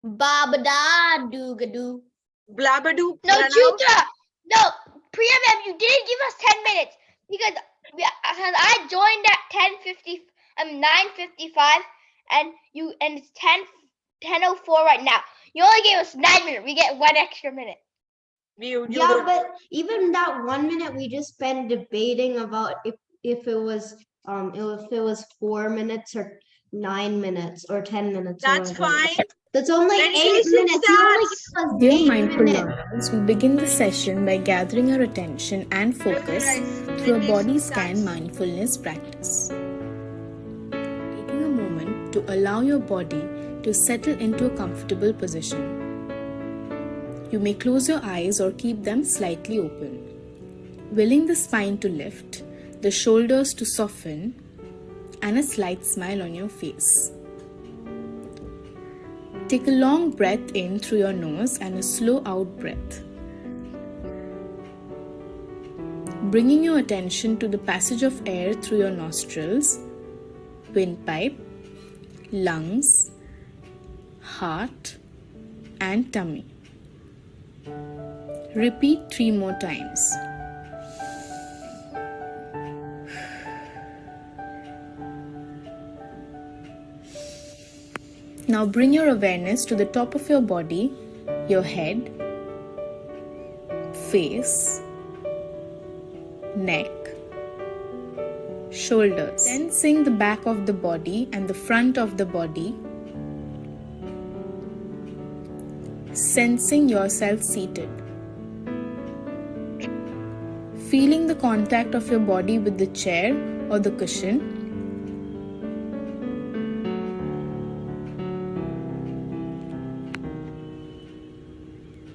Babada doo-ga-doo. Blabadoo. No, Pranav? Chutra. No, Priya ma'am, you didn't give us 10 minutes because I joined at 9:55 and it's 10:04 right now. You only gave us 9 minutes. We get 1 extra minute. Yeah, but even that 1 minute we just spent debating about if it was 4 minutes or 9 minutes or 10 minutes. That's fine. That's only Then 8 session minutes. You only starts. gave us Dear 8 mindful minutes. learners, we begin the session by gathering our attention and focus through a body scan mindfulness practice. Taking a moment to allow your body to settle into a comfortable position. You may close your eyes or keep them slightly open. Willing the spine to lift, the shoulders to soften, and a slight smile on your face. Take a long breath in through your nose and a slow out breath. Bringing your attention to the passage of air through your nostrils, windpipe, lungs, heart, and tummy. Repeat 3 more times. Now bring your awareness to the top of your body, your head, face, neck, shoulders. Sensing the back of the body and the front of the body. Sensing yourself seated. Feeling the contact of your body with the chair or the cushion.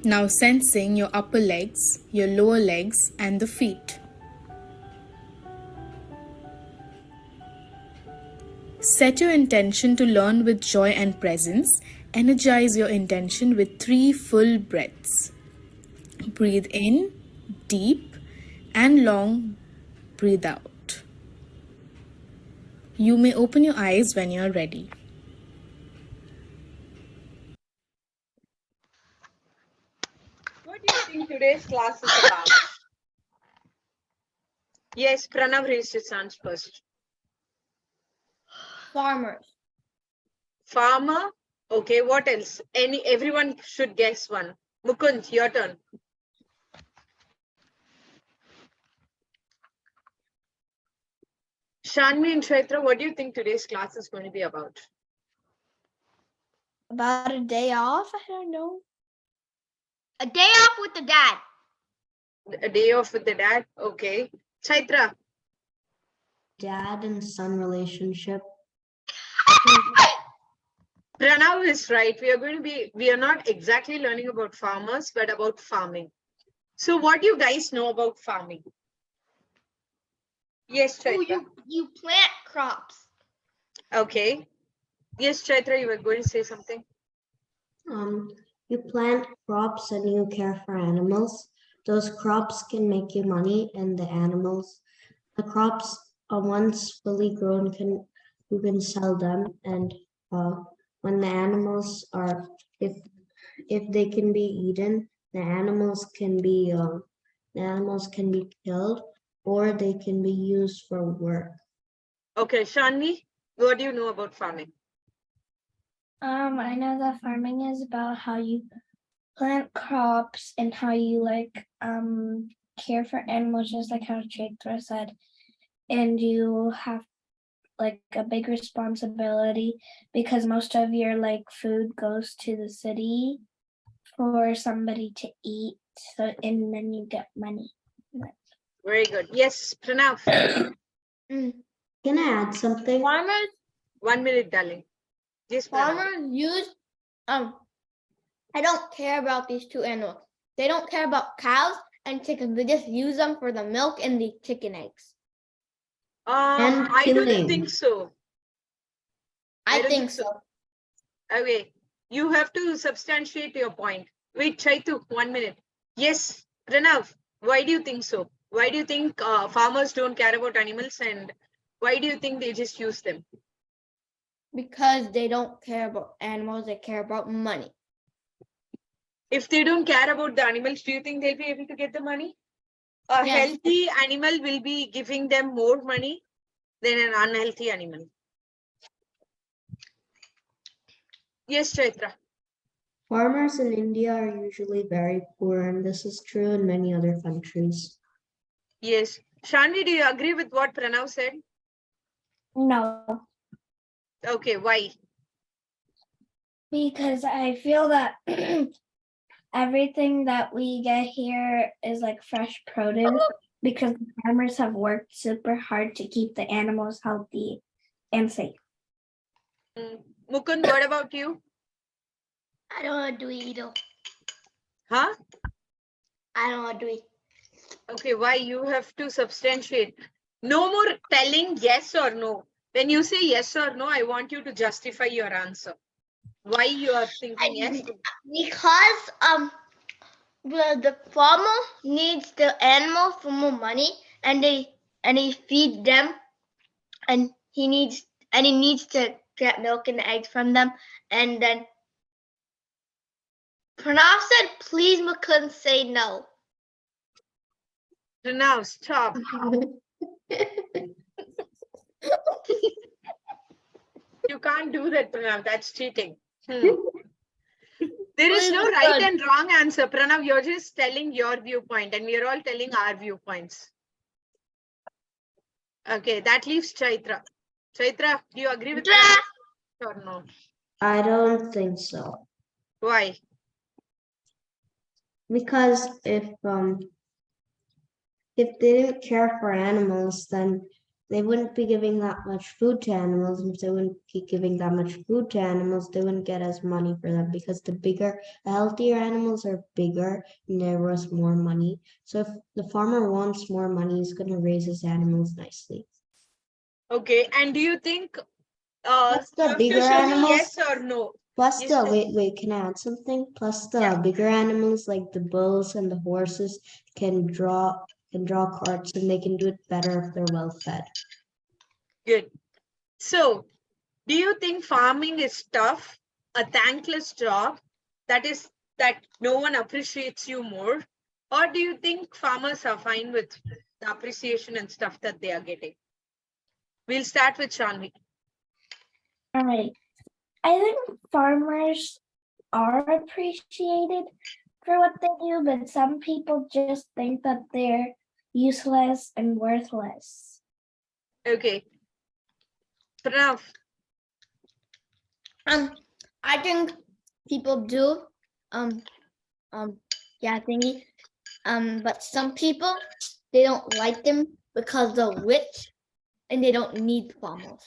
Now sensing your upper legs, your lower legs, and the feet. Set your intention to learn with joy and presence. Energize your intention with 3 full breaths. Breathe in, deep and long. Breathe out. You may open your eyes when you are ready. What do you think today's class is about? Yes, Pranav raised his hands first. Farmers. Farmer. Okay, what else? Everyone should guess one. Mukund, your turn. Shanvi and Chaitra, what do you think today's class is going to be about? About a day off? I don't know. A day off with the dad. A day off with the dad? Okay. Chaitra. Dad and son relationship. Pranav is right. We are not exactly learning about farmers, but about farming. So what do you guys know about farming? Yes, Chaitra. You plant crops. Okay. Yes, Chaitra, you were going to say something. You plant crops and you care for animals. Those crops can make you money, and the crops are once fully grown, you can sell them, and when the animals are, if they can be eaten, the animals can be killed, or they can be used for work. Okay, Shanvi, what do you know about farming? I know that farming is about how you plant crops and how you care for animals, just like how Chaitra said. And you have like a big responsibility because most of your food goes to the city for somebody to eat. So and then you get money. Very good. Yes, Pranav. Can I add something? Farmers. 1 minute, darling. Yes, Farmers use I don't care about these 2 animals. They don't care about cows and chickens. They just use them for the milk and the chicken eggs. I don't think so. I think so. Okay, you have to substantiate your point. Wait, Chaitu, 1 minute. Yes, Pranav, why do you think so? Why do you think farmers don't care about animals, and why do you think they just use them? Because they don't care about animals, they care about money. If they don't care about the animals, do you think they'll be able to get the money? A Yes. healthy animal will be giving them more money than an unhealthy animal. Yes, Chaitra. Farmers in India are usually very poor, and this is true in many other countries. Yes. Shanvi, do you agree with what Pranav said? No, Okay, why? because I feel that everything that we get here is like fresh produce because the farmers have worked super hard to keep the animals healthy and safe. Mukund, what about you? I don't agree either. Huh? I don't agree. Okay, why? You have to substantiate. No more telling yes or no. When you say yes or no, I want you to justify your answer. Why you are thinking yes? Because the farmer needs the animal for more money, and he feed them, and he needs to get milk and eggs from them, and then Pranav said, "Please, Mukund, say no." Now stop. You can't do that, Pranav. That's cheating. There is no right and wrong answer. Pranav, you're just telling your viewpoint, and we are all telling our viewpoints. Okay, that leaves Chaitra. Chaitra, do you agree with Pranav or no? I don't think so. Why? Because if they didn't care for animals, then they wouldn't be giving that much food to animals. And if they wouldn't be giving that much food to animals, they wouldn't get as money for them because the healthier animals are bigger and they're worth more money. So if the farmer wants more money, he's going to raise his animals nicely. Okay, and do you think Plus you the have bigger to show me animals, yes or no? plus Yes, the sir. wait, can I add something? Plus the Yeah. bigger animals like the bulls and the horses can draw carts, and they can do it better if they're well fed. Good. So, do you think farming is tough, a thankless job that no one appreciates you more? Or do you think farmers are fine with the appreciation and stuff that they are getting? We'll start with Shanvi. All right. I think farmers are appreciated for what they do, but some people just think that they're useless and worthless. Okay. Pranav. I think people do. Yeah, thingy. But some people, they don't like them because they're rich and they don't need farmers.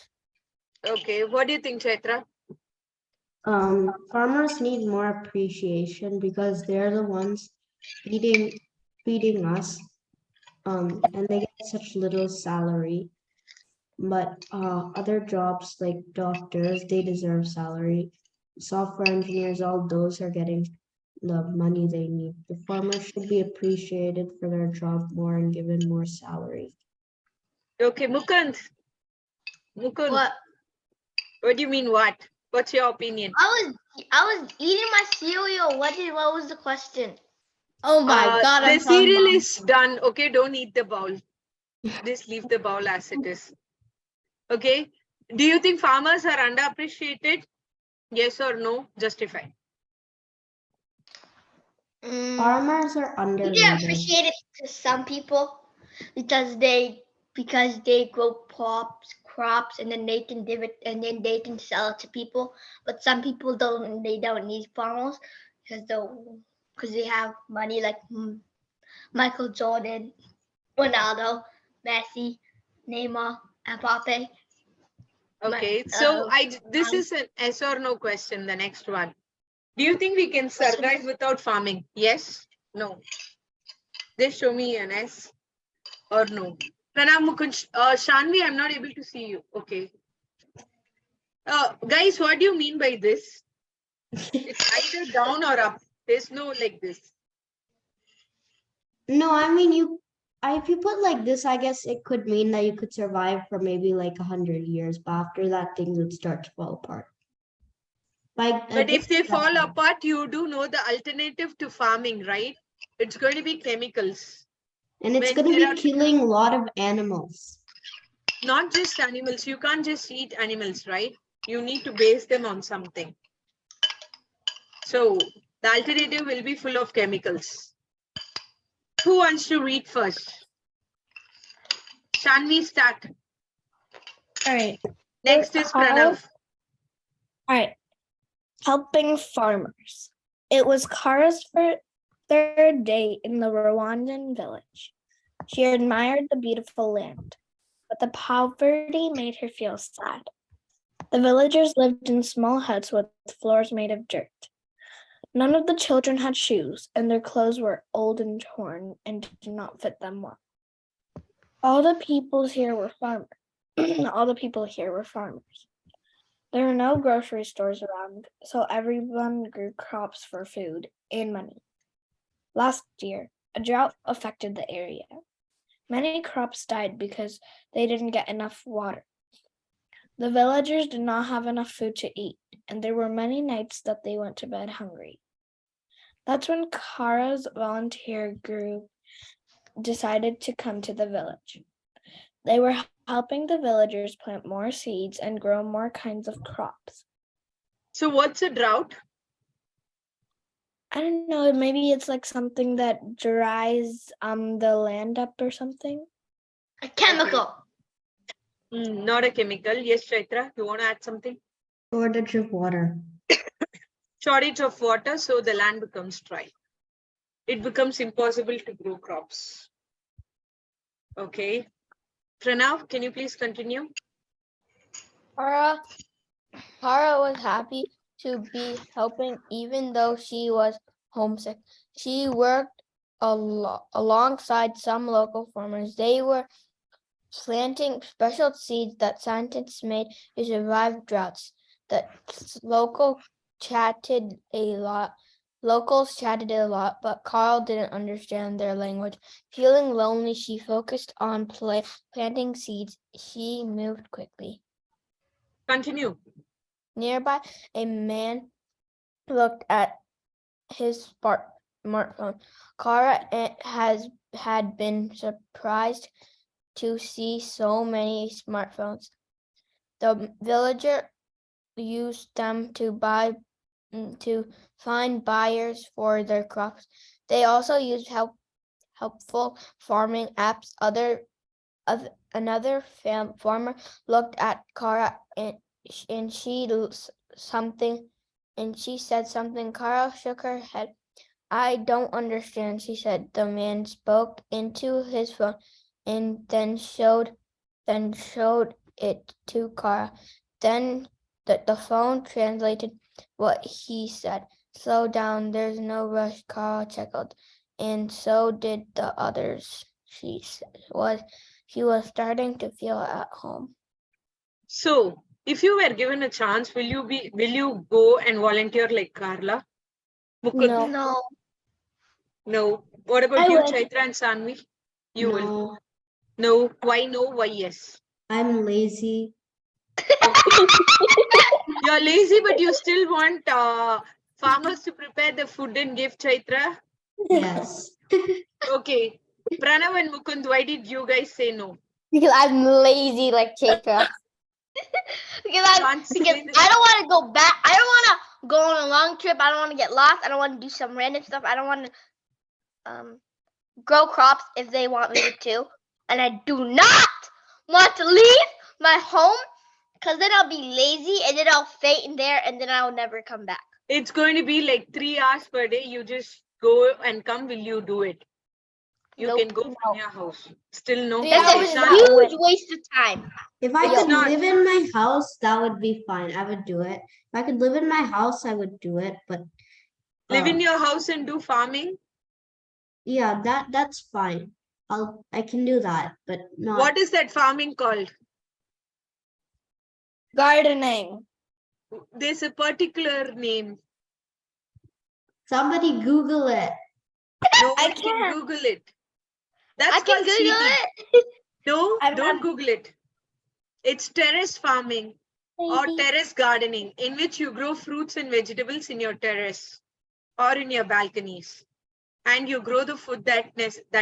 Okay. What do you think, Chaitra? Farmers need more appreciation because they're the ones feeding us, and they get such little salary. But other jobs like doctors, they deserve salary. Software engineers, all those are getting the money they need. The farmers should be appreciated for their job more and given more salary. Okay, Mukund. Mukund, What? do you mean what? What's your opinion? I was eating my cereal. What was the question? Oh my God! The cereal is done. Okay, don't eat the bowl. Just leave the bowl as it is. Okay. Do you think farmers are underappreciated? Yes or no? Justify. Farmers are You underrated. can appreciate it to some people because they grow crops and then they can give it and then they can sell it to people. But some people don't. They don't need farmers because they have money like Michael Jordan, Ronaldo, Messi, Neymar, and Mbappe. Okay. So this is an yes or no question. The next one. Do you think we can survive without farming? Yes? No? Just show me an yes or no. Pranav, Mukund, Shanvi, I'm not able to see you. Okay. Guys, what do you mean by this? It's either down or up. There's no like this. No, I mean if you put like this, I guess it could mean that you could survive for maybe like 100 years, but after that, things would start to fall apart. But if they fall apart, you do know the alternative to farming, right? It's going to be chemicals. And it's when going to there be are- killing a lot of animals. Not just animals. You can't just eat animals, right? You need to base them on something. So the alternative will be full of chemicals. Who wants to read first? Shanvi, start. All right. Next is Pranav. All right. Helping farmers. It was Kara's third day in the Rwandan village. She admired the beautiful land, but the poverty made her feel sad. The villagers lived in small huts with floors made of dirt. None of the children had shoes, and their clothes were old and torn and did not fit them well. All the people here were farmers. All the people here were farmers. There were no grocery stores around, so everyone grew crops for food and money. Last year, a drought affected the area. Many crops died because they didn't get enough water. The villagers did not have enough food to eat, and there were many nights that they went to bed hungry. That's when Kara's volunteer group decided to come to the village. They were helping the villagers plant more seeds and grow more kinds of crops. So what's a drought? I don't know, maybe it's like something that dries the land up or something. A chemical. Not a chemical. Yes, Chaitra, you want to add something? Shortage of water. Shortage of water, so the land becomes dry. It becomes impossible to grow crops. Okay. Pranav, can you please continue? Kara was happy to be helping even though she was homesick. She worked alongside some local farmers. They were planting special seeds that scientists made to survive droughts. The locals chatted a lot, but Carl didn't understand their language. Feeling lonely, she focused on planting seeds. She moved quickly. Continue. Nearby, a man looked at his smartphone. Kara had been surprised to see so many smartphones. The villager used them to find buyers for their crops. They also used helpful farming apps. Another farmer looked at Kara and she said something. Kara shook her head. I don't understand, she said. The man spoke into his phone and then showed it to Kara. Then the phone translated what he said. Slow down, there's no rush, Kara chuckled. And so did the others. She was starting to feel at home. So if you were given a chance, will you go and volunteer like Carla? Mukund? No. No. What about I you, would. Chaitra and Sanvi? You will. No, No. Why no? Why yes? I'm lazy. You're lazy, but you still want farmers to prepare the food and give, Chaitra? Yes. Okay. Pranav and Mukund, why did you guys say no? Because I'm lazy like Chaitra. Because Can't say because that. I don't want to go back. I don't want to go on a long trip. I don't want to get lost. I don't want to do some random stuff. I don't want to grow crops if they want me to. And I do not want to leave my home because then I'll be lazy and then I'll faint in there and then I'll never come back. It's going to be like 3 hours per day. You just go and come. Will you do it? You Nope. can go from your house. Still no. Yeah, That's I a was not- huge waste of time. If I It's could not- live in my house, that would be fine. I would do it. If I could live in my house, I would do it. But Live in uh, your house and do farming. yeah, that's fine. I can do that, but not. What is that farming called? Gardening. There's a particular name. Somebody Google it. No I one can can't. Google it. That's I can called Google cheating. it. No, I'm don't not- Google it. It's terrace farming. or maybe. terrace gardening, in which you grow fruits and vegetables in your terrace or in your balconies, and you grow the food that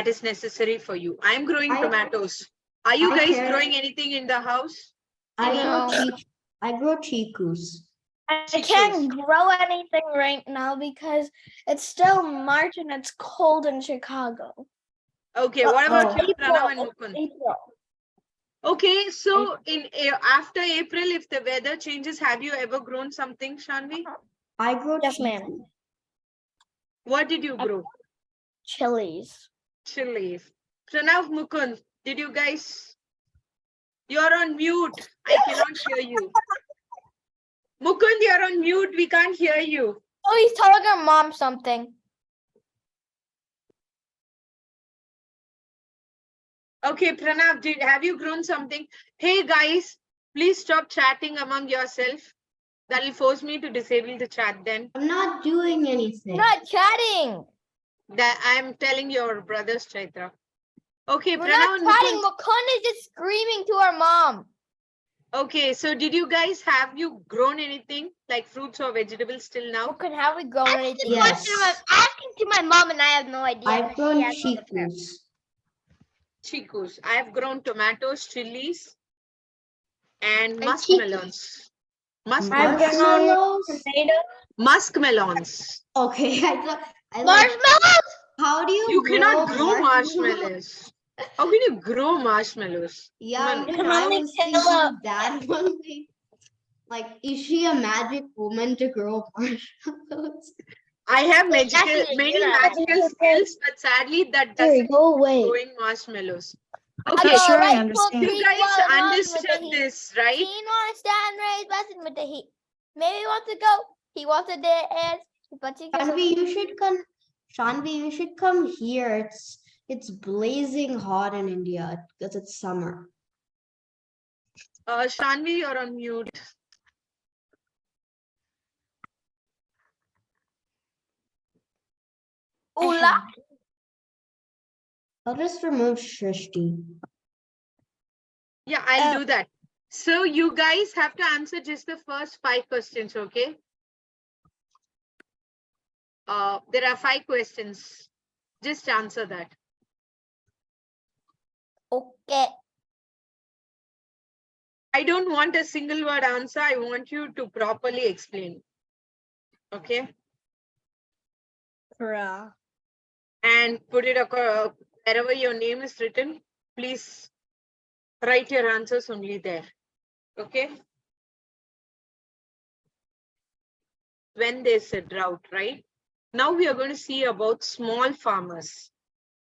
is necessary for you. I'm growing I- tomatoes. Are you I guys care- growing anything in the house? No. I grow chikus. I Chicos. can't grow anything right now because it's still March and it's cold in Chicago. Okay, what about Oh. you, Pranav and Mukund? April. Okay, so after April, if the weather changes, have you ever grown something, Shanvi? I grow Yes, chiku. ma'am. What did you grow? Chilies. Chilies. Pranav, Mukund, did you guys? You're on mute. I cannot hear you. Mukund, you're on mute. We can't hear you. Oh, he's telling her mom something. Okay, Pranav, have you grown something? Hey guys, please stop chatting among yourself. That will force me to disable the chat then. I'm not doing anything. We're not chatting. That I'm telling your brothers, Chaitra. Okay, We're Pranav not and chatting. Mukund. Mukund is just screaming to her mom. Okay, so did you guys have you grown anything like fruits or vegetables till now? Mukund, have we grown anything? Yes. Question, I'm asking to my mom and I have no idea. I've She grown has all the prep. chikus. Chikus. I have grown tomatoes, chilies, and And muskmelons. Marshmallows? Muskmelons. Okay, I thought. Marshmallows? How do You cannot grow marshmallows. How can you grow marshmallows? Yeah, Come I Only was kill thinking that one thing. Like, is she a magic woman to grow marshmallows? I have many Actually, you're not. magical skills, but sadly that doesn't go away. growing marshmallows. I Okay, go sure I right understand. foot, you three, guys one, on with the understood heat. this, right? He wants to stand raised blessing with the heat. Maybe he wants to go. He wants to dance. But he goes. Shanvi, you should come. Shanvi, you should come here. It's blazing hot in India because it's summer. Shanvi, you're on mute. Ula. I'll just remove Shrishti. Yeah, I'll do that. So you guys have to answer just the first 5 questions, okay? There are 5 questions. Just answer that. Okay. I don't want a single word answer. I want you to properly explain. Okay? And put it wherever your name is written. Please write your answers only there. Okay? When there's a drought, right? Now we are going to see about small farmers.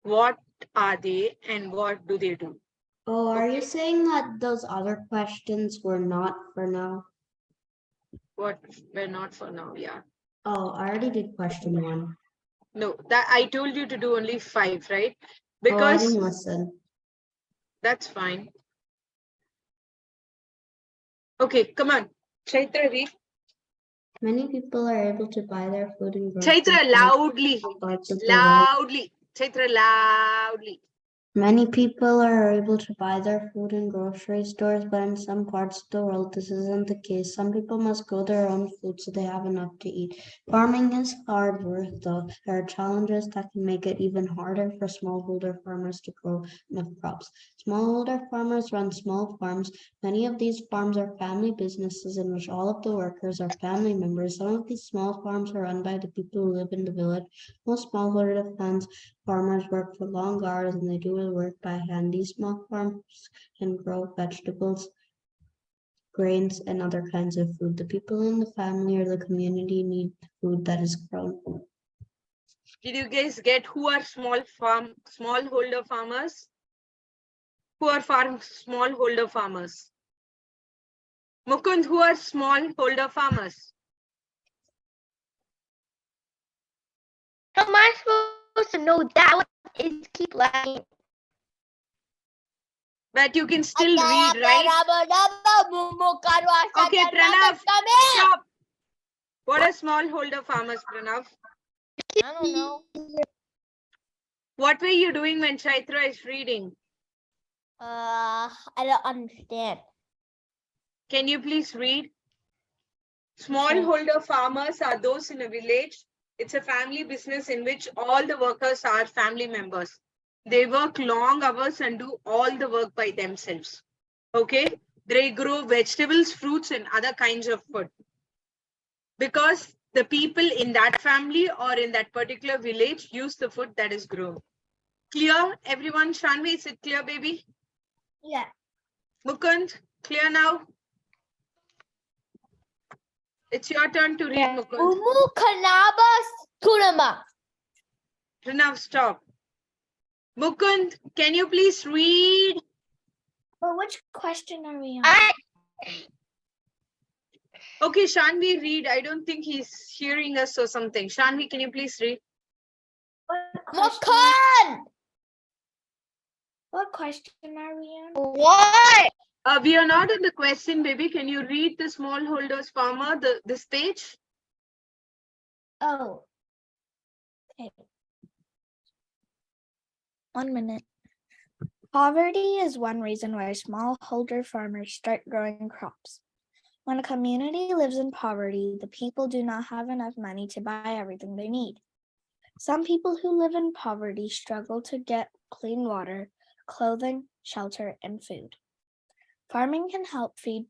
What are they and what do they do? Oh, are you saying that those other questions were not for now? What we're not for now, yeah. Oh, I already did question 1. No, that I told you to do only 5, right? Oh, I Because didn't listen. that's fine. Okay, come on. Chaitra, read. Many people are able to buy their food and groceries Chaitra, from loudly. some parts of the world. Loudly. Chaitra, loudly. Many people are able to buy their food in grocery stores, but in some parts of the world, this isn't the case. Some people must grow their own food so they have enough to eat. Farming is hard work, though. There are challenges that can make it even harder for smallholder farmers to grow enough crops. Smallholder farmers run small farms. Many of these farms are family businesses in which all of the workers are family members. Some of these small farms are run by the people who live in the village. Most smallholder farmers work for long hours and they do the work by hand. These small farms can grow vegetables, grains, and other kinds of food. The people in the family or the community need food that is grown. Did you guys get who are smallholder farmers? Who are smallholder farmers? Mukund, who are smallholder farmers? How am I supposed to know that? What is keep lagging? But you can still read, right? Okay, Pranav, stop. What are smallholder farmers, Pranav? I don't know. What were you doing when Chaitra is reading? I don't understand. can you please read? Smallholder farmers are those in a village. It's a family business in which all the workers are family members. They work long hours and do all the work by themselves. Okay, they grow vegetables, fruits, and other kinds of food. Because the people in that family or in that particular village use the food that is grown. Clear, everyone? Shanvi, is it clear, baby? Yeah. Mukund, clear now? It's your turn to read, Mukund. Umu Kanaba Kunama. Now stop. Mukund, can you please read? Well, which question are we on? Okay, Shanvi, read. I don't think he's hearing us or something. Shanvi, can you please read? Mukan. What question are we on? What? We are not in the question, baby. Can you read the smallholders farmer, this page? Oh. Okay. 1 minute. Poverty is one reason why smallholder farmers start growing crops. When a community lives in poverty, the people do not have enough money to buy everything they need. Some people who live in poverty struggle to get clean water, clothing, shelter, and food. Farming can help feed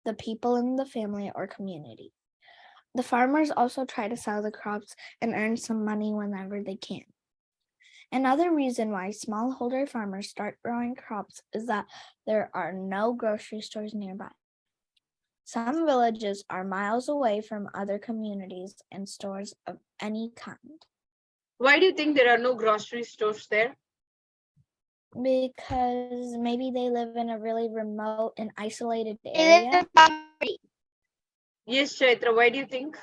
the people in the family or community. The farmers also try to sell the crops and earn some money whenever they can. Another reason why smallholder farmers start growing crops is that there are no grocery stores nearby. Some villages are miles away from other communities and stores of any kind. Why do you think there are no grocery stores there? Because maybe they live in a really remote and isolated They live area. in poverty. Yes, Chaitra, why do you think?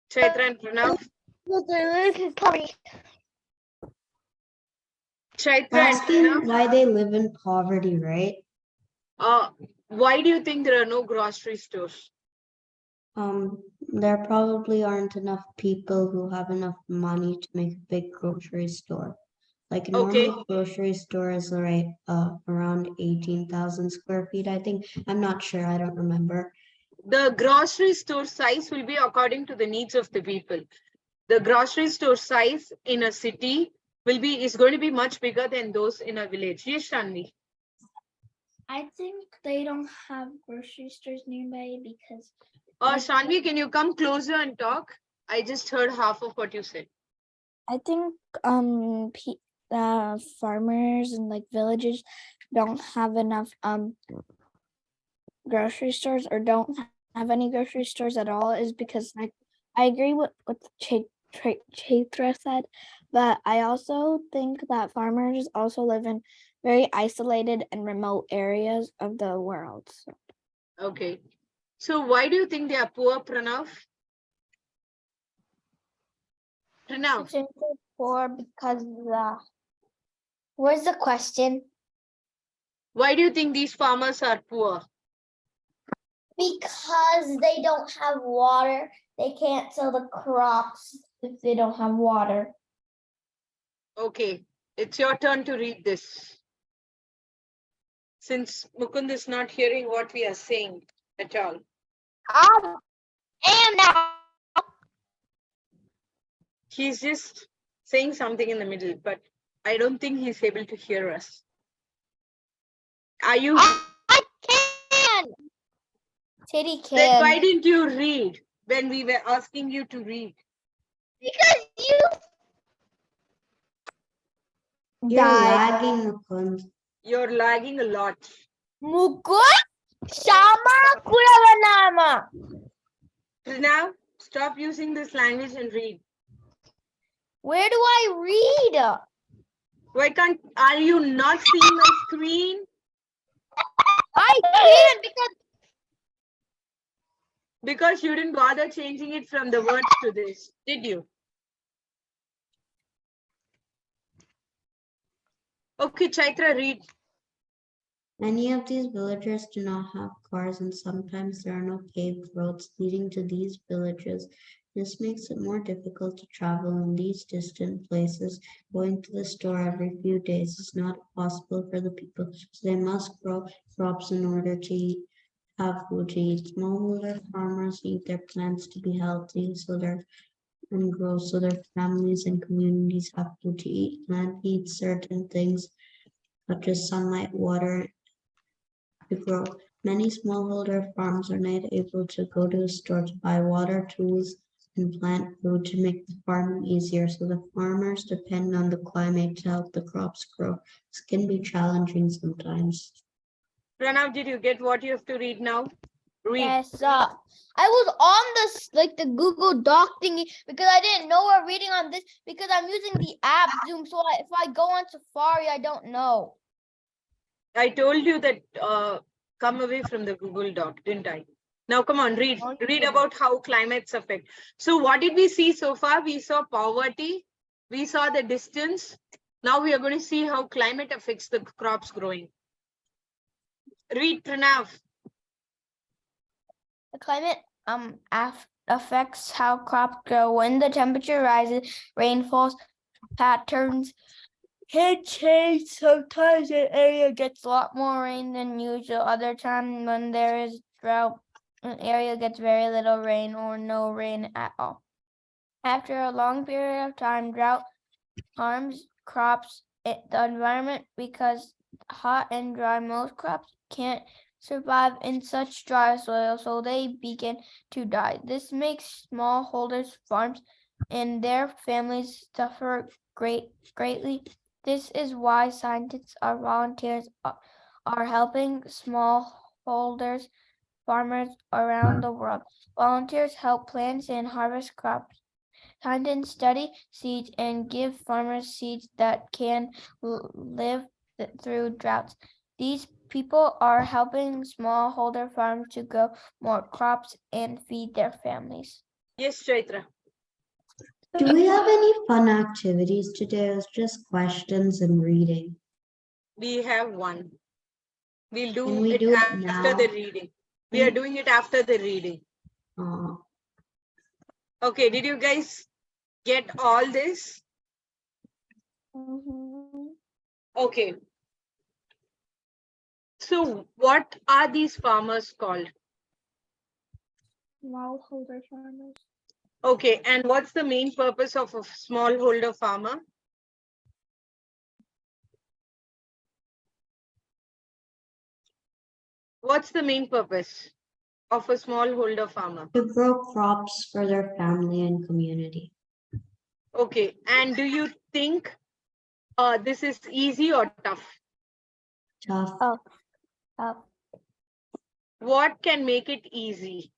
Chaitra and Pranav? Because they live in poverty. Chaitra and Asking Pranav? why they live in poverty, right? Why do you think there are no grocery stores? There probably aren't enough people who have enough money to make a big grocery store. Like a normal grocery store is around 18,000 square feet, I think. I'm not sure, I don't remember. The grocery store size will be according to the needs of the people. The grocery store size in a city is going to be much bigger than those in a village. Yes, Shanvi. I think they don't have grocery stores nearby because Shanvi, can you come closer and talk? I just heard half of what you said. I think farmers and like villages don't have enough grocery stores or don't have any grocery stores at all is because like I agree with what Chaitra said, but I also think that farmers also live in very isolated and remote areas of the world. So. Okay. So why do you think they are poor, Pranav? Pranav. I think they're poor because where's the question? Why do you think these farmers are poor? Because they don't have water. They can't sell the crops if they don't have water. Okay, it's your turn to read this. Since Mukund is not hearing what we are saying at all. I am now. He's just saying something in the middle, but I don't think he's able to hear us. Are you? I can. Titty Then can. why didn't you read when we were asking you to read? Because You're died. lagging, Mukund. You're lagging a lot. Mukund Shama Kuravanama. Now, stop using this language and read. Where do I read? Why can't, are you not seeing my screen? I can't Because you didn't bother changing it from the words to this, did you? Okay, Chaitra, read. Many of these villagers do not have cars, and sometimes there are no paved roads leading to these villages. This makes it more difficult to travel in these distant places. Going to the store every few days is not possible for the people, so they must grow crops in order to eat. have food to eat. Smallholder farmers need their plants to be healthy and grow so their families and communities have food to eat. Plant needs certain things such as sunlight, water to grow. Many smallholder farms are not able to go to the store to buy water, tools, and plant food to make the farming easier, so the farmers depend on the climate to help the crops grow. This can be challenging sometimes. Pranav, did you get what you have to read now? Read. Yes, I was on this like the Google Doc thingy because I didn't know we're reading on this because I'm using the app Zoom. So if I go on Safari, I don't know. I told you that come away from the Google Doc, didn't I? Now come on, read. Read about how climates affect. So what did we see so far? We saw poverty. We saw the distance. Now we are going to see how climate affects the crops growing. Read, Pranav. The climate affects how crops grow. When the temperature rises, rainfall patterns can change. Sometimes an area gets a lot more rain than usual. Other times, when there is drought, an area gets very little rain or no rain at all. After a long period of time, drought harms crops, the environment, because hot and dry. Most crops can't survive in such dry soil, so they begin to die. This makes smallholders farms and their families suffer greatly. This is why scientists or volunteers are helping smallholders farmers around the world. Volunteers help plant and harvest crops. Scientists study seeds and give farmers seeds that can live through droughts. These people are helping smallholder farms to grow more crops and feed their families. Yes, Chaitra. Do we have any fun activities today? It's just questions and reading. We have one. We'll do Can we it do it after now? the reading. We are doing it after the reading. Okay, did you guys get all this? Okay. So what are these farmers called? Smallholder farmers. Okay, and what's the main purpose of a smallholder farmer? What's the main purpose of a smallholder farmer? To grow crops for their family and community. Okay, and do you think this is easy or tough? Tough. What can make it easy?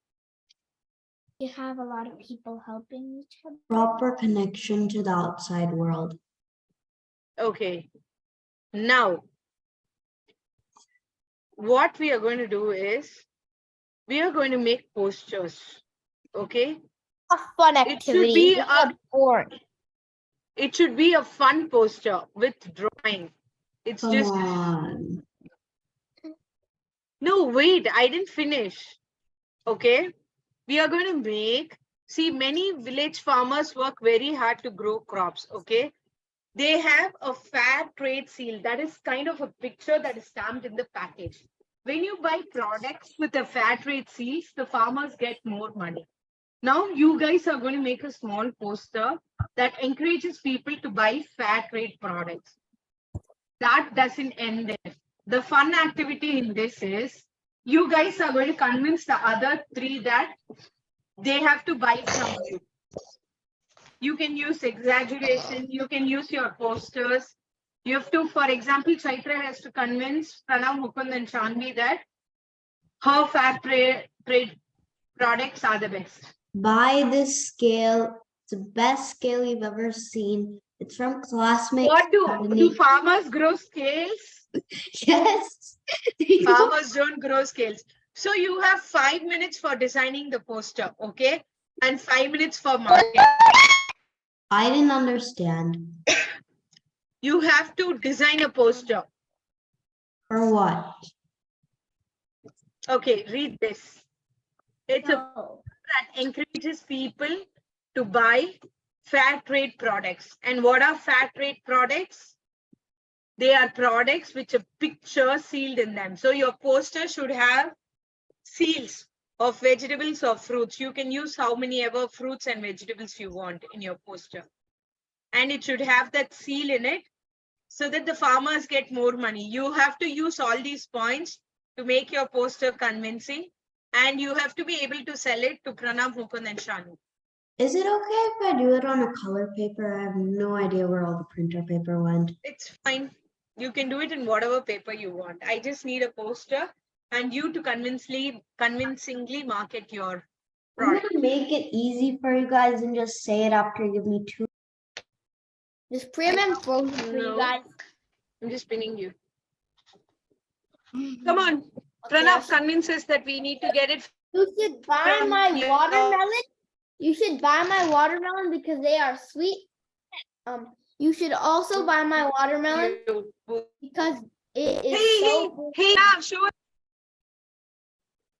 You have a lot of people helping each other. Proper connection to the outside world. Okay, now what we are going to do is we are going to make posters. Okay, A fun activity. It should be a fun poster with drawing. It's Come just on. no, wait, I didn't finish. Okay, we are going to make, see, many village farmers work very hard to grow crops. Okay, they have a fair trade seal. That is kind of a picture that is stamped in the package. When you buy products with a fair trade seals, the farmers get more money. Now you guys are going to make a small poster that encourages people to buy fair trade products. That doesn't end there. The fun activity in this is you guys are going to convince the other three that they have to buy from you. You can use exaggeration. You can use your posters. You have to, for example, Chaitra has to convince Pranav, Mukund and Shanvi that her fair trade products are the best. Buy this scale. It's the best scale you've ever seen. It's from Classmate. What do farmers grow scales? Yes. Farmers don't grow scales. So you have 5 minutes for designing the poster, okay? And 5 minutes for marketing. I didn't understand. You have to design a poster. For what? Okay, read this. It's a poster that encourages people to buy fair trade products. And what are fair trade products? They are products which a picture sealed in them. So your poster should have seals of vegetables or fruits. You can use how many ever fruits and vegetables you want in your poster. And it should have that seal in it so that the farmers get more money. You have to use all these points to make your poster convincing, and you have to be able to sell it to Pranav, Mukund, and Shanu. Is it okay if I do it on a color paper? I have no idea where all the printer paper went. It's fine. You can do it in whatever paper you want. I just need a poster and you to convincingly market your I'm product. gonna make it easy for you guys and just say it after you give me 2. This Priyam frozen for you No. guys. I'm just pinning you. Come on. Okay, Pranav convinces that we need to get it. You should buy from my your- watermelon. You should buy my watermelon because they are sweet. You should also buy my watermelon because it is so. Hey, now show us.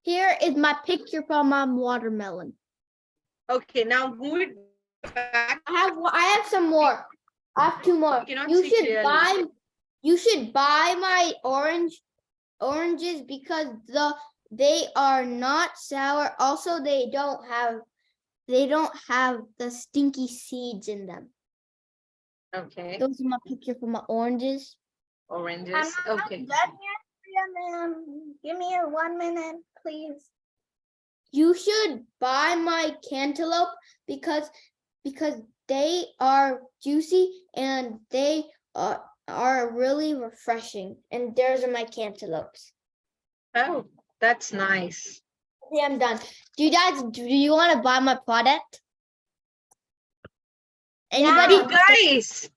Here is my picture from my watermelon. Okay, now move it back. I have some more. I have 2 more. Cannot You see should clearly. buy my oranges because they are not sour. Also, they don't have the stinky seeds in them. Okay, Those are my picture for my oranges. oranges. Okay. Give me 1 minute, please. You should buy my cantaloupe because they are juicy and they are really refreshing. And there's my cantaloupes. Oh, that's nice. Okay, I'm done. Do you want to buy my product? Anybody? You guys,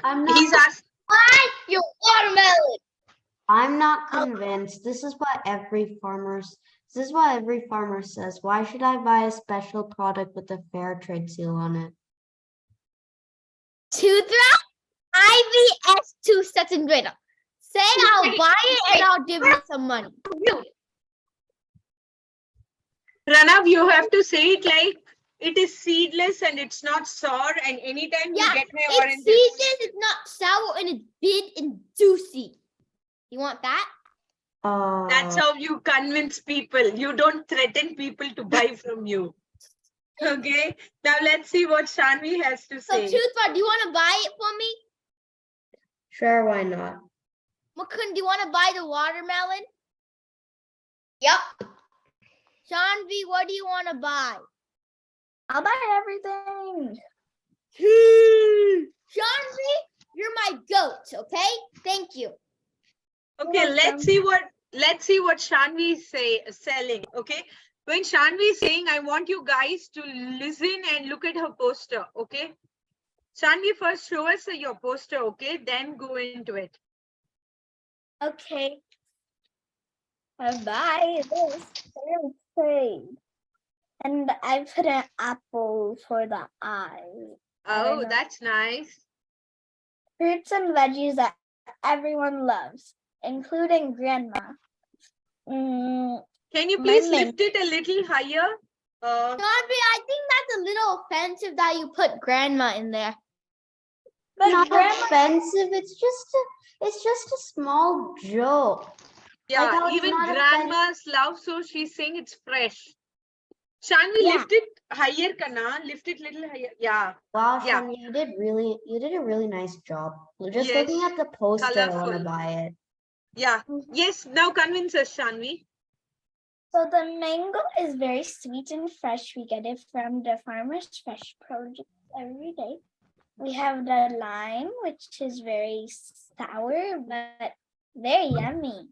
I'm not. he's asked. Buy your watermelon. I'm not convinced. This is what every farmer says. Why should I buy a special product with a fair trade seal on it? Tudra, IVS2 second grader. Say I'll buy it and I'll give you some money. Pranav, you have to say it like it is seedless and it's not sour, and anytime you Yeah, get my It's oranges. seasoned, it's not sour, and it's big and juicy. You want that? That's how you convince people. You don't threaten people to buy from you. Okay, now let's see what Shanvi has to So, say. Tudra, do you want to buy it for me? Sure, why not? Mukund, do you want to buy the watermelon? Yep. Shanvi, what do you want to buy? I'll buy everything. Shanvi, you're my goat, okay? Thank you. Okay, let's see what Shanvi is selling. Okay, when Shanvi is saying, I want you guys to listen and look at her poster. Okay, Shanvi, first show us your poster. Okay, then go into it. Okay. I buy this. Very pretty. And I put an apple for the eyes. Oh, know. that's nice. Fruits and veggies that everyone loves, including grandma. Can you My please name- lift it a little higher? Shanvi, I think that's a little offensive that you put grandma in there. But Not grandma, offensive. It's just a small joke. Yeah, how it's even not grandmas love, so she's saying it's fresh. Shanvi, Yeah. lift it higher, Kana. Lift it little higher. Yeah. Wow, Yeah. Shani, you did a really nice job. Just Yes, looking at the poster, I want colourful. to buy it. Yeah. Yes. Now convince us, Shanvi. so the mango is very sweet and fresh. We get it from the farmer's fresh produce every day. We have the lime, which is very sour, but very yummy.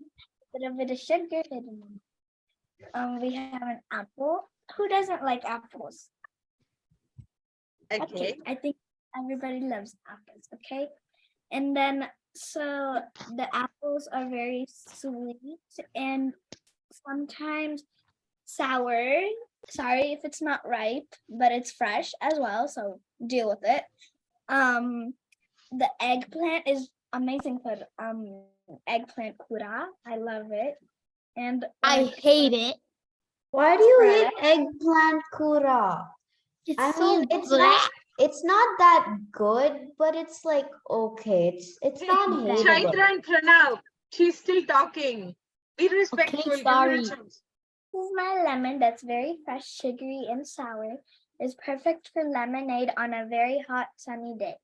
With a bit of sugar hidden. We have an apple. Who doesn't like apples? Okay. I think everybody loves apples, okay? And then, so the apples are very sweet and sometimes sour. Sorry if it's not ripe, but it's fresh as well, so deal with it. The eggplant is amazing for eggplant kura. I love it. And I hate it. Why do you hate Fresh. eggplant kura? It's I so mean, it's black. not that good, but it's like okay. It's not hateable. Chaitra and Pranav, she's still talking. Be respectful. give her a sorry. chance. This is my lemon that's very fresh, sugary, and sour. Is perfect for lemonade on a very hot, sunny day.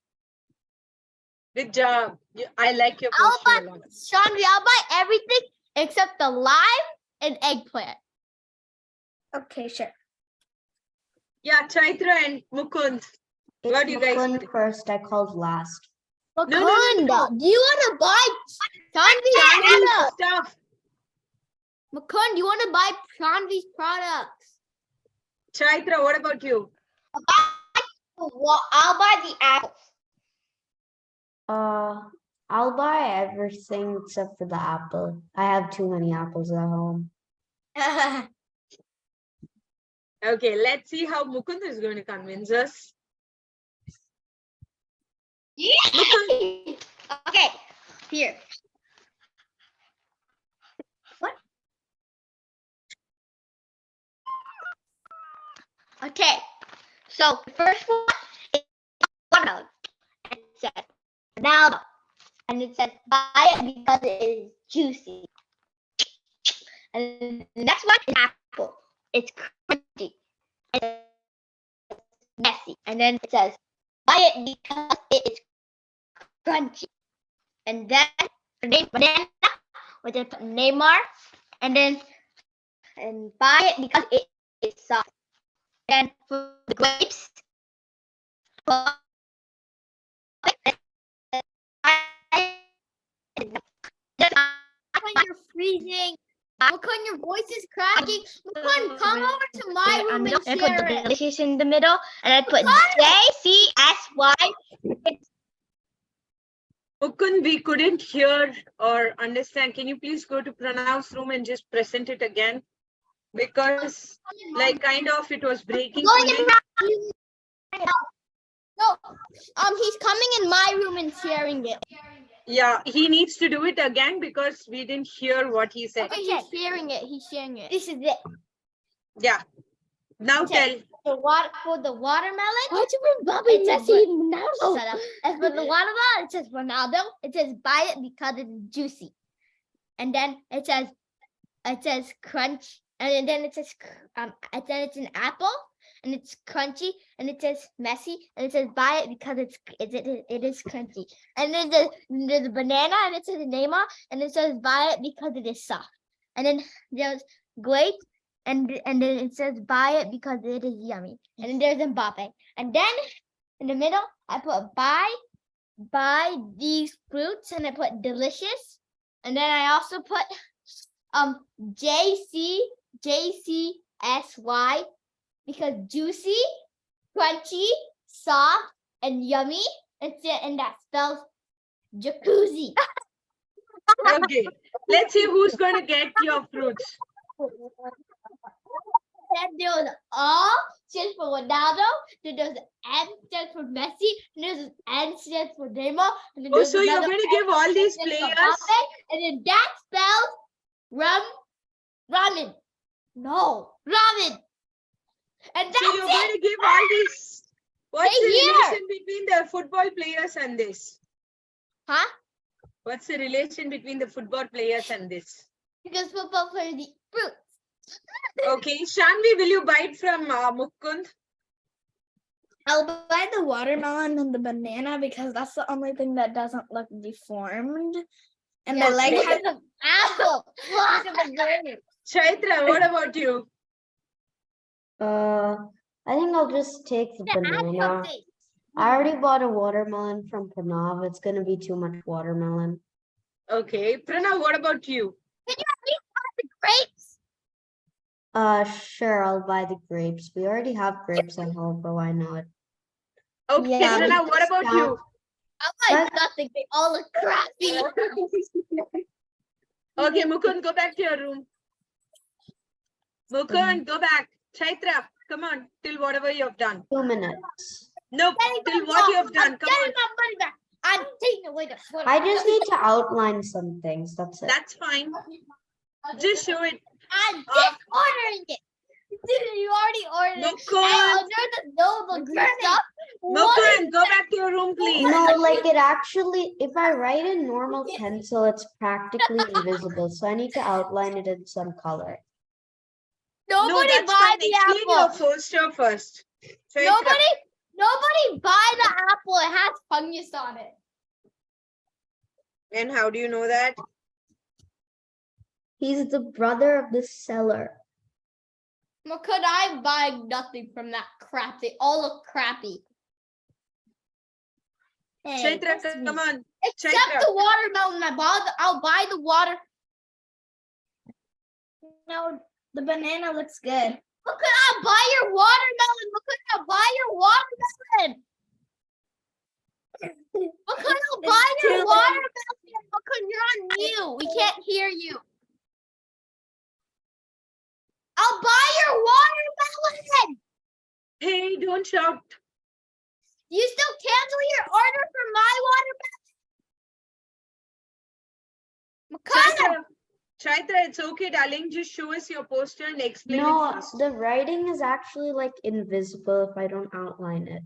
Good job. I like your I'll posture a buy, lot. Chandri, I'll buy everything except the lime and eggplant. Okay, sure. Yeah, Chaitra and Mukund. What do you guys Mukund think? first, I called last. Mukund, no. do you want to buy Chandri's Chandri's products? stuff. Mukund, do you want to buy Chandri's products? Chaitra, what about you? Well, I'll buy the apples. I'll buy everything except for the apple. I have too many apples at home. Okay, let's see how Mukund is going to convince us. Okay, here. What? Okay, so the first one is watermelon. And it says Ronaldo. And it says buy it because it is juicy. And the next one is apple. It's crunchy. And it's messy. And then it says buy it because it is crunchy. And then banana, which is Neymar, and then buy it because it is soft. And for the grapes, You're freezing. Mukund, your voice is cracking. Mukund, come over to my room and I put share the it. delicious in the middle, and I put JCSY. Mukund, we couldn't hear or understand. Can you please go to Pranav's room and just present it again? Because like kind of it was breaking. Go for in me. No, he's coming in my room and sharing it. Yeah, he needs to do it again because we didn't hear what he said. Okay, he's sharing it. He's sharing it. This is it. Yeah. Now Okay. tell. For the watermelon. Why'd you bring Bobby It says Messi Ron- now? Shut up. As for the watermelon, it says Ronaldo. It says buy it because it's juicy. And then it says crunch. And then it says it's an apple and it's crunchy, and it says messy, and it says buy it because it is crunchy. And then there's a banana, and it says Neymar, and it says buy it because it is soft. And then there's grapes, and then it says buy it because it is yummy. And then there's Mbappe. And then in the middle, I put buy these fruits, and I put delicious. And then I also put JCSY because juicy, crunchy, soft, and yummy. And that spells jacuzzi. Okay. Let's see who's going to get your fruits. And there was R stands for Ronaldo. Then there's M stands for Messi. And there's N stands for Neymar. And then Oh, there's so you're another going to N give all these stands for players? Mbappe. And then that spells ramen. No, ramen. And that's So you're going it. to give all these. What's Hey, the here. relation between the football players and this? Huh? What's the relation between the football players and this? Because football players eat fruit. Okay, Shanvi, will you buy it from Mukund? I'll buy the watermelon and the banana because that's the only thing that doesn't look deformed. And Yeah, the leg okay. has an apple. Look at the grape. Chaitra, what about you? I think I'll just take the banana. Apple taste. I already bought a watermelon from Pranav. It's gonna be too much watermelon. Okay, Pranav, what about you? Can you at least buy the grapes? Sure, I'll buy the grapes. We already have grapes at home, but why not? Okay, Yeah, Pranav, what about you? I'll buy nothing. They all look crappy. Okay, Mukund, go back to your room. Mukund, go back. Chaitra, come on, till whatever you have done. 2 minutes. Nope, till what you have done. Come Getting on, my money back. I'm taking away the photo. I just need to outline some things. That's it. that's fine. Just show it. I'm just ordering it. Dude, you already ordered it. Mukund, And under the stuff. What Mukund, go back to your room, please. No, like it actually, if I write in normal pencil, it's practically invisible. So I need to outline it in some color. Nobody that's buy fine. the Explain your apple. poster first. Chaitra. Nobody buy the apple. It has fungus on it. And how do you know that? He's the brother of the seller. Could I buy nothing from that crap? They all look crappy. Hey, Chaitra, that's me. come on. Except Chaitra. the watermelon. I'll buy the water. No, the banana looks good. Look, I'll buy your watermelon. Look, I'll buy your watermelon. Look, I'll buy It's your too late. watermelon. Look, you're on mute. We can't hear you. I'll buy your watermelon. Hey, don't shout. You still cancel your order for my watermelon? Chaitra, it's okay, darling. Just show us your poster and explain it No, first. the writing is actually like invisible if I don't outline it.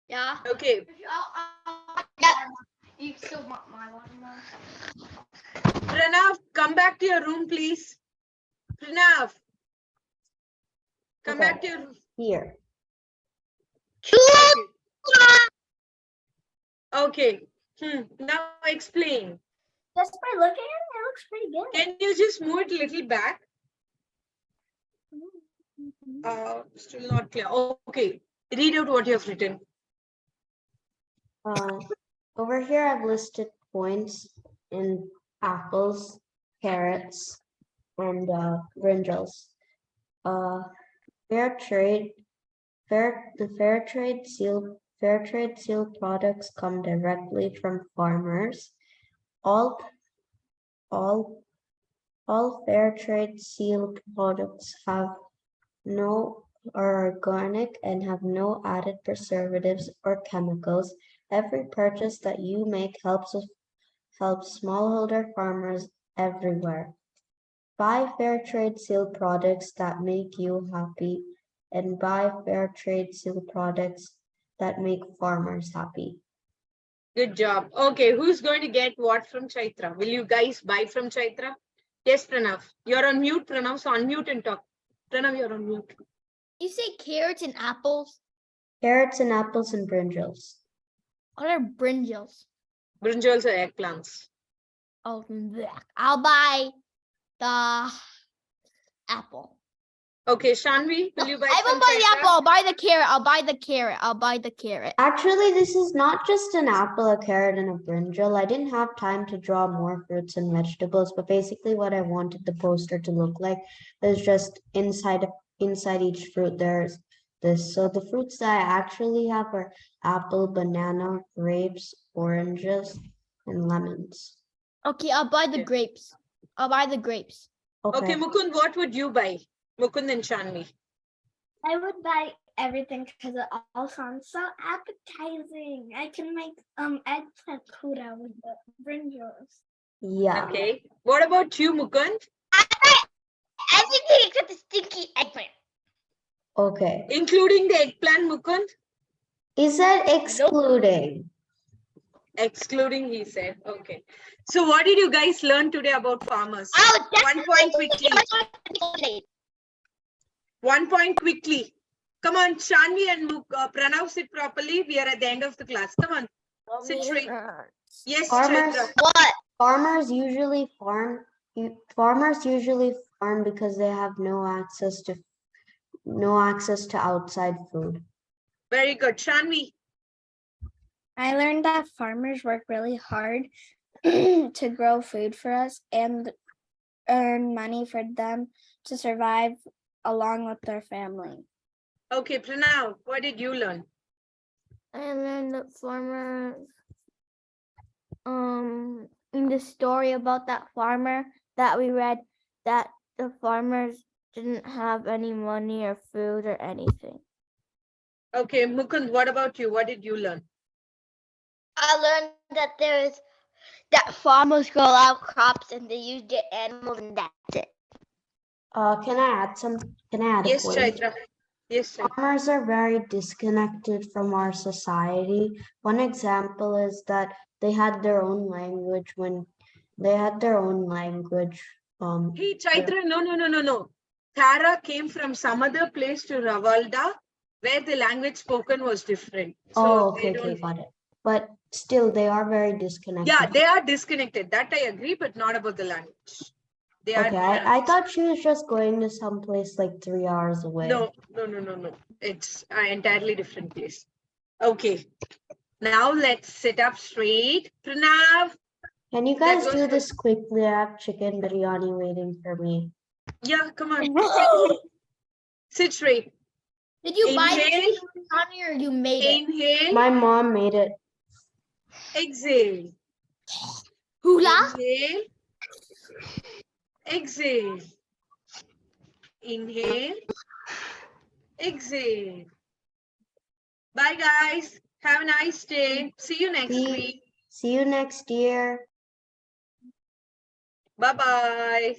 Yeah. Okay. Yeah. You still want my watermelon? Pranav, come back to your room, please. Pranav. Come Okay. back to your room. Here. Okay. Now explain. Just by looking at it, it looks pretty good. Can you just move it a little back? Still not clear. Okay. Read out what you have written. Over here, I've listed points in apples, carrots, and brinjals. The fair trade seal products come directly from farmers. All fair trade seal products are organic and have no added preservatives or chemicals. Every purchase that you make helps smallholder farmers everywhere. Buy fair trade seal products that make you happy and buy fair trade seal products that make farmers happy. Good job. Okay, who's going to get what from Chaitra? Will you guys buy from Chaitra? Yes, Pranav. You're on mute, Pranav. So unmute and talk. Pranav, you're on mute. You say carrots and apples? Carrots and apples and brinjals. What are brinjals? Brinjals are eggplants. Oh, blech. I'll buy the apple. Okay, Shanvi, will you buy I from won't buy the Chaitra? apple. I'll buy the carrot. I'll buy the carrot. I'll buy the carrot. Actually, this is not just an apple, a carrot, and a brinjal. I didn't have time to draw more fruits and vegetables, but basically what I wanted the poster to look like is just inside each fruit there's this. So the fruits that I actually have are apple, banana, grapes, oranges, and lemons. Okay, I'll buy the Okay. grapes. I'll buy the grapes. Okay, Mukund, what would you buy? Mukund and Shanvi. I would buy everything because it all sounds so appetizing. I can make eggplant kuda with the brinjals. Yeah. Okay. What about you, Mukund? I buy everything except the stinky eggplant. Okay. Including the eggplant, Mukund? He said excluding. Excluding, he said. Okay. So what did you guys learn today about farmers? I'll 1 point quickly. definitely. 1 point quickly. Come on, Shanvi and Pranav, sit properly. We are at the end of the class. Come on. Sit straight. Yes, Farmers. Chaitra. What? Farmers usually farm because they have no access to outside food. Very good. Shanvi. I learned that farmers work really hard to grow food for us and earn money for them to survive along with their family. Okay, Pranav, what did you learn? I learned that farmers, in the story about that farmer that we read, that the farmers didn't have any money or food or anything. Okay, Mukund, what about you? What did you learn? I learned that farmers grow a lot of crops and they use their animals and that's it. Can I add Yes, a point? Chaitra. Yes, Chaitra. Farmers are very disconnected from our society. One example is that they had their own language Hey, Chaitra, no. Tara came from some other place to Ravalda where the language spoken was different. So Oh, they okay, okay, don't. got it. But still, they are very disconnected. Yeah, they are disconnected. That I agree, but not about the language. They Okay, are. I thought she was just going to some place like 3 hours away. No. It's an entirely different place. Okay. Now let's sit up straight. Pranav. Can you That guys was do good. this quickly? I have chicken biryani waiting for me. Yeah, come on. Sit straight. Did you buy the Inhale. chicken biryani or you made it? Inhale. My mom made it. Exhale. Hula? Inhale. Exhale. Inhale. Exhale. Bye, guys. Have a nice day. See you next week. See you next year. Bye-bye.